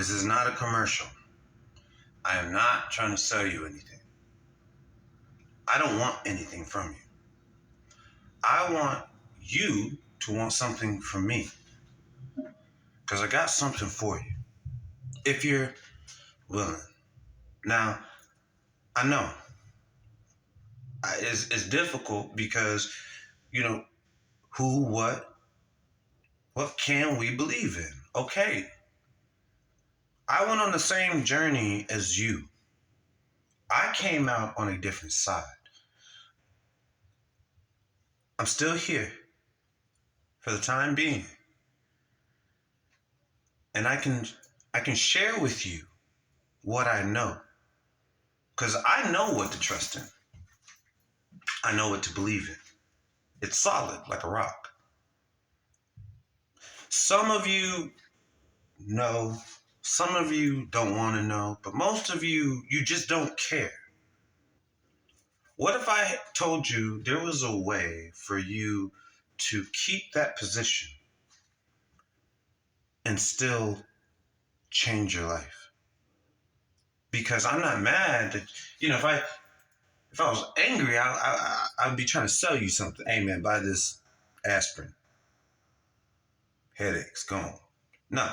This is not a commercial. I am not trying to sell you anything. I don't want anything from you. I want you to want something from me. Because I got something for you. If you're willing. Now, I know it's difficult because, who, what can we believe in? Okay. I went on the same journey as you. I came out on a different side. I'm still here for the time being. And I can share with you what I know. Because I know what to trust in. I know what to believe in. It's solid like a rock. Some of you know, some of you don't want to know, but most of you just don't care. What if I told you there was a way for you to keep that position and still change your life? Because I'm not mad that, if I was angry, I'd be trying to sell you something. Hey man, buy this aspirin. Headaches gone. No.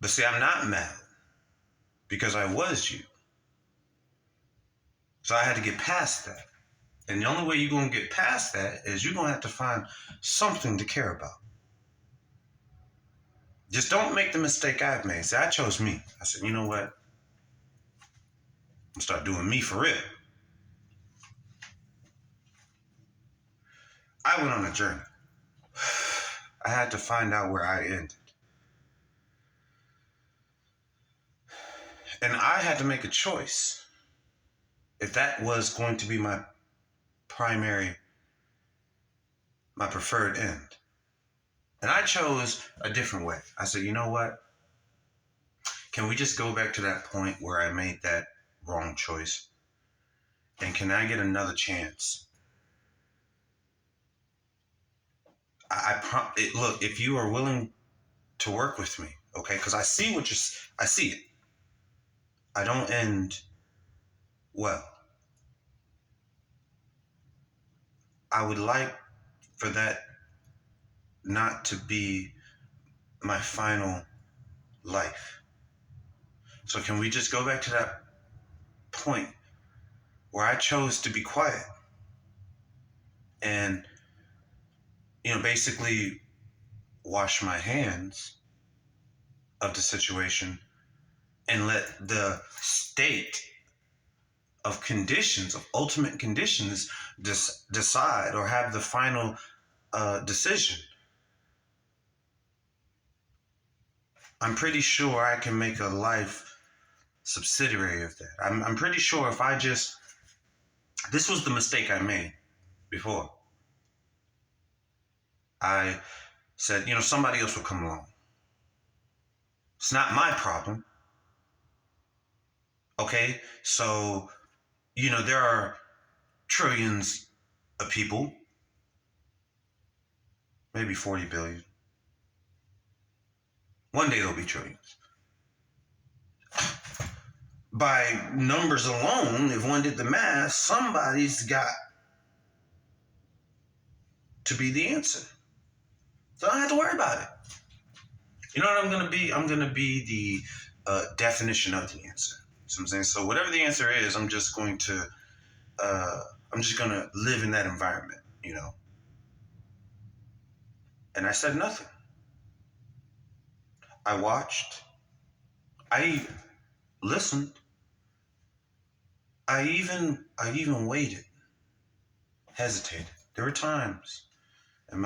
But see, I'm not mad because I was you. So I had to get past that. And the only way you're going to get past that is you're going to have to find something to care about. Just don't make the mistake I've made. See, I chose me. I said, you know what? I'm going to start doing me for real. I went on a journey. I had to find out where I ended. And I had to make a choice. If that was going to be my preferred end. And I chose a different way. I said, you know what? Can we just go back to that point where I made that wrong choice? And can I get another chance? Look, if you are willing to work with me, okay? Because I see it. I don't end well. I would like for that not to be my final life. So can we just go back to that point where I chose to be quiet and, basically wash my hands of the situation and let the state of conditions, of ultimate conditions, decide or have the final decision. I'm pretty sure I can make a life subsidiary of that. I'm pretty sure if this was the mistake I made before. I said, somebody else will come along. It's not my problem. Okay, so, there are trillions of people, maybe 40 billion. One day there'll be trillions. By numbers alone, if one did the math, somebody's got to be the answer. So I don't have to worry about it. You know what I'm going to be? I'm going to be the definition of the answer. You know what I'm saying? So whatever the answer is, I'm just going to live in that environment, And I said nothing. I watched. I listened. I even waited, hesitated. There were times in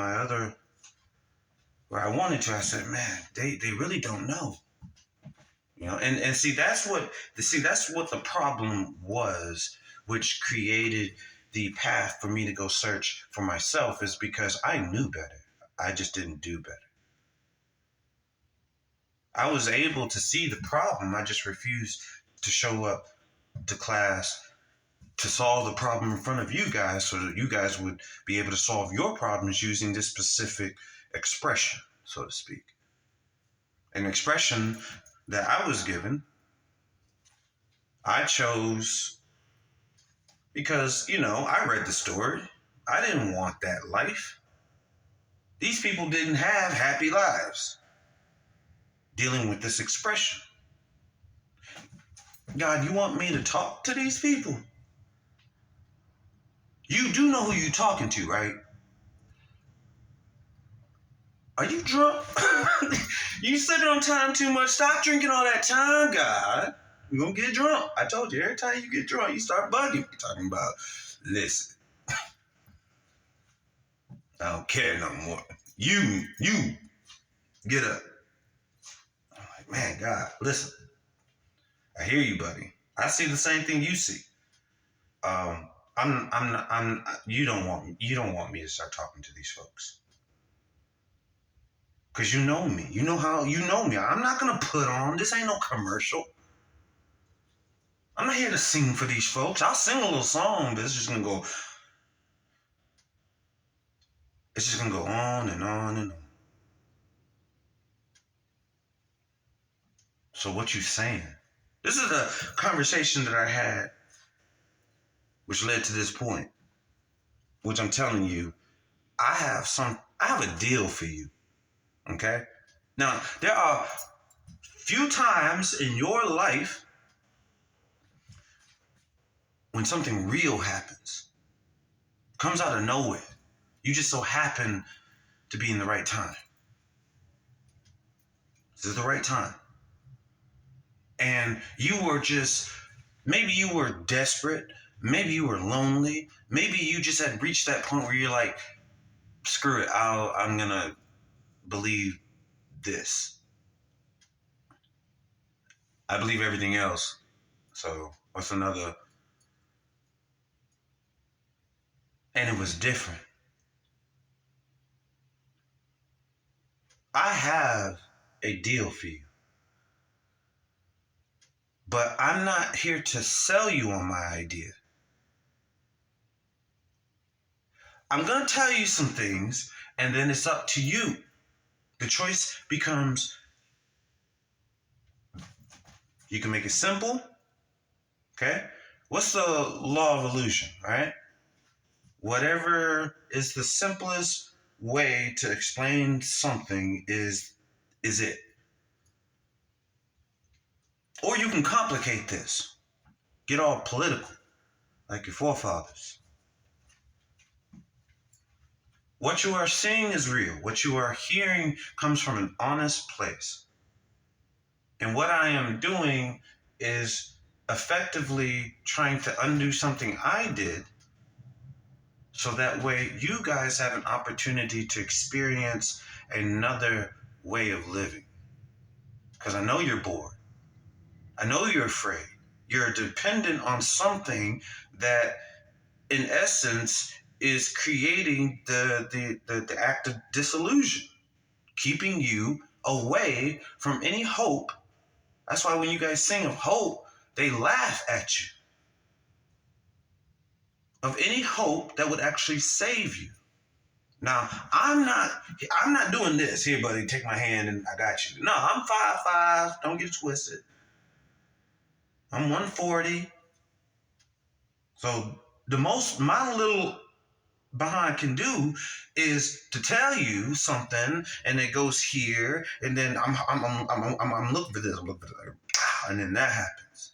where I wanted to, I said, man, they really don't know. And see, that's what the problem was, which created the path for me to go search for myself, is because I knew better. I just didn't do better. I was able to see the problem. I just refused to show up to class to solve the problem in front of you guys so that you guys would be able to solve your problems using this specific expression, so to speak. An expression that I was given, I chose because, I read the story. I didn't want that life. These people didn't have happy lives dealing with this expression. God, you want me to talk to these people? You do know who you're talking to, right? Are you drunk? You sipping on time too much. Stop drinking all that time, God. You're going to get drunk. I told you, every time you get drunk, you start bugging. You're talking about, listen, I don't care no more. You, get up. I'm like, man, God, listen. I hear you, buddy. I see the same thing you see. You don't want me to start talking to these folks. Because you know me. You know me. I'm not going to put on, this ain't no commercial. I'm not here to sing for these folks. I'll sing a little song, but it's just going to go on and on and on. So what you saying? This is a conversation that I had, which led to this point, which I'm telling you, I have a deal for you. Okay? Now, there are few times in your life when something real happens, comes out of nowhere. You just so happen to be in the right time. This is the right time. And maybe you were desperate. Maybe you were lonely. Maybe you just had reached that point where you're like, screw it, I'm going to believe this. I believe everything else. So what's another? And it was different. I have a deal for you. But I'm not here to sell you on my idea. I'm going to tell you some things, and then it's up to you. The choice becomes, you can make it simple, okay? What's the law of illusion, right? Whatever is the simplest way to explain something is it. Or you can complicate this. Get all political, like your forefathers. What you are seeing is real. What you are hearing comes from an honest place. And what I am doing is effectively trying to undo something I did, so that way you guys have an opportunity to experience another way of living. Because I know you're bored. I know you're afraid. You're dependent on something that, in essence, is creating the act of disillusion, keeping you away from any hope. That's why when you guys sing of hope, they laugh at you. Of any hope that would actually save you. Now, I'm not doing this. Here, buddy, take my hand and I got you. No, I'm 5'5". Don't get it twisted. I'm 140. So the most my little behind can do is to tell you something, and it goes here, and then I'm looking for this, I'm looking for that, and then that happens.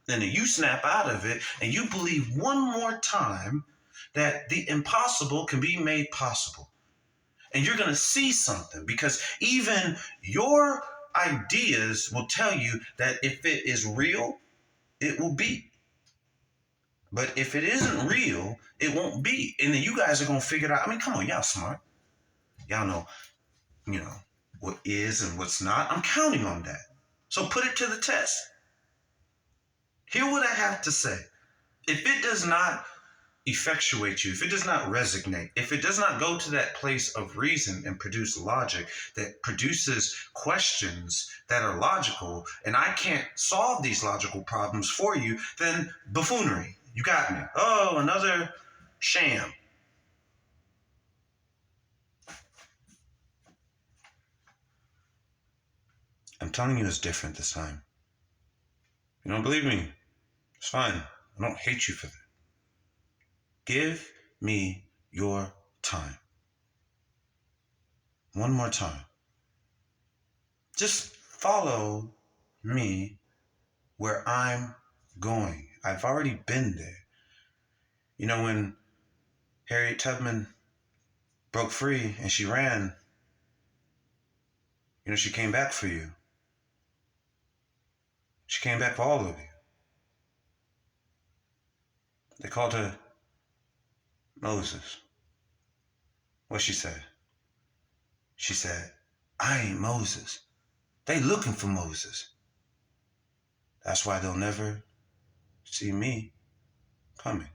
And then you snap out of it, and you believe one more time that the impossible can be made possible. And you're going to see something, because even your ideas will tell you that if it is real, it will be. But if it isn't real, it won't be. And then you guys are going to figure it out. I mean, come on, y'all smart. Y'all know, what is and what's not. I'm counting on that. So put it to the test. Hear what I have to say. If it does not effectuate you, if it does not resonate, if it does not go to that place of reason and produce logic that produces questions that are logical, and I can't solve these logical problems for you, then buffoonery. You got me. Oh, another sham. I'm telling you it's different this time. You don't believe me? It's fine. I don't hate you for that. Give me your time. One more time. Just follow me where I'm going. I've already been there. You know, when Harriet Tubman broke free and she ran, you know, she came back for you. She came back for all of you. They called her Moses. What she said? She said, I ain't Moses. They looking for Moses. That's why they'll never see me coming.